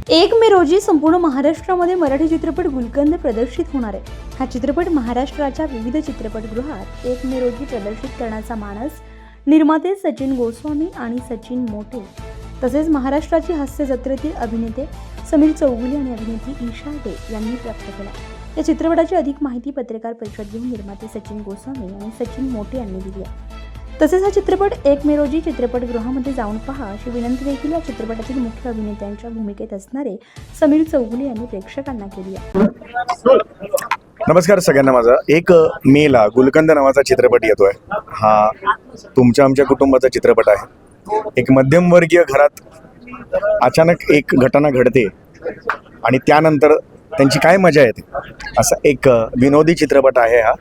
1 मे रोजी संपूर्ण महाराष्ट्रामध्ये मराठी चित्रपट गुलकंद प्रदर्शित होणार आहे। हा चित्रपट महाराष्ट्राच्या विविध चित्रपटगृहात 1 मे रोजी प्रदर्शित करण्याचा मानस निर्माते सचिन गोस्वामी आणि सचिन मोटे तसेच महाराष्ट्राची हास्य जत्रेतील अभिनेते समीर चौगुले आणि अभिनेत्री ईशा डे यांनी व्यक्त केला। या चित्रपटाची अधिक माहिती पत्रकार परिषद घेऊन निर्माते सचिन गोस्वामी आणि सचिन मोटे यांनी दिली आहे। तसेच हा चित्रपट 1 मे रोजी चित्रपटगृहामध्ये जाऊन पहा अशी विनंती देखील या चित्रपटातील मुख्य अभिनेत्यांच्या भूमिकेत असणारे समीर चौगुले यांनी प्रेक्षकांना केली आहे। नमस्कार सगळ्यांना, माझा 1 मेला गुलकंद नावाचा चित्रपट येतोय। हा तुमच्या आमच्या कुटुंबाचा चित्रपट आहे। एक मध्यमवर्गीय घरात अचानक एक घटना घडते आणि त्यानंतर त्यांची काय मजा येते, असा एक विनोदी चित्रपट आहे हा।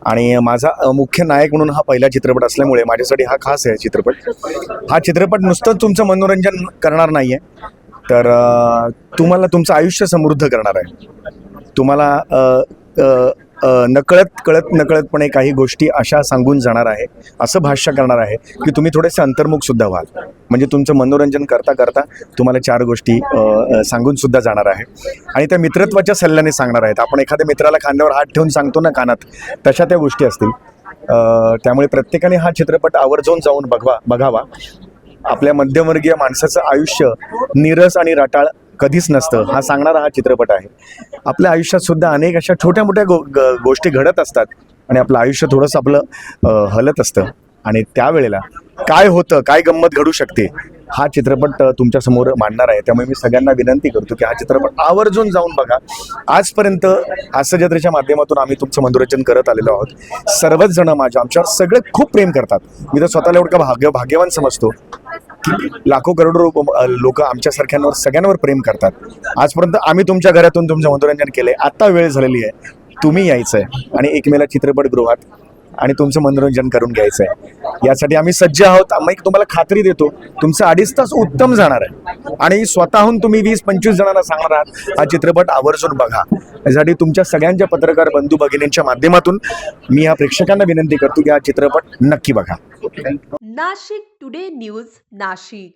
आणि माझा मुख्य नायक म्हणून हा पहिला चित्रपट असल्यामुळे माझ्यासाठी हा खास आहे चित्रपट। हा चित्रपट नुसतं तुमचं मनोरंजन करणार नाही आहे, तर तुम्हाला तुमचं आयुष्य समृद्ध करणार आहे। तुम्हाला नकळतपणे काही गोष्टी अशा सांगून जाणार आहे, असं भाष्य करणार आहे की तुम्ही थोडेसे अंतर्मुख सुद्धा व्हाल। म्हणजे तुमचं मनोरंजन करता करता तुम्हाला 4 गोष्टी सांगून सुद्धा जाणार आहे आणि त्या मित्रत्वाच्या सल्ल्याने सांगणार आहेत। आपण एखाद्या मित्राला खांद्यावर हात ठेवून सांगतो ना कानात, तशा त्या गोष्टी असतील। त्यामुळे प्रत्येकाने हा चित्रपट आवर्जून जाऊन बघावा। आपल्या मध्यमवर्गीय माणसाचं आयुष्य नीरस आणि रटाळ कधीच नसतं, हा सांगणारा हा चित्रपट आहे। आपल्या आयुष्यात सुद्धा अनेक अशा छोट्या मोठ्या गोष्टी घडत असतात आणि आपलं आयुष्य थोडंसं आपलं हलत असतं आणि त्यावेळेला काय होतं, काय गंमत घडू शकते, हा चित्रपट तुमच्यासमोर मांडणार आहे। त्यामुळे मी सगळ्यांना विनंती करतो की हा चित्रपट आवर्जून जाऊन बघा। आजपर्यंत हास्य जत्रेच्या माध्यमातून आम्ही तुमचं मनोरंजन करत आलेलो आहोत। सर्वच जण आमच्यावर सगळे खूप प्रेम करतात। मी तर स्वतःला एवढं भाग्यवान समजतो की लाखो करोडो लोक आमच्यासारख्यांवर सगळ्यांवर प्रेम करतात। आजपर्यंत आम्ही तुमच्या घरातून तुमचं मनोरंजन केलंय, आता वेळ झालेली आहे, तुम्ही यायचं आहे आणि 1 मेला चित्रपटगृहात आणि तुमचं मनोरंजन करून घ्यायचं आहे। यासाठी आम्ही सज्ज आहोत। आम्ही तुम्हाला खात्री देतो, तुमचं 2.5 तास उत्तम जाणार आहे आणि स्वतःहून तुम्ही 20-25 जणांना सांगणार आहात हा चित्रपट आवर्जून बघा। यासाठी तुमच्या सगळ्यांच्या पत्रकार बंधू भगिनींच्या माध्यमातून मी या प्रेक्षकांना विनंती करतो की हा चित्रपट नक्की बघा। Nashik today news Nashik.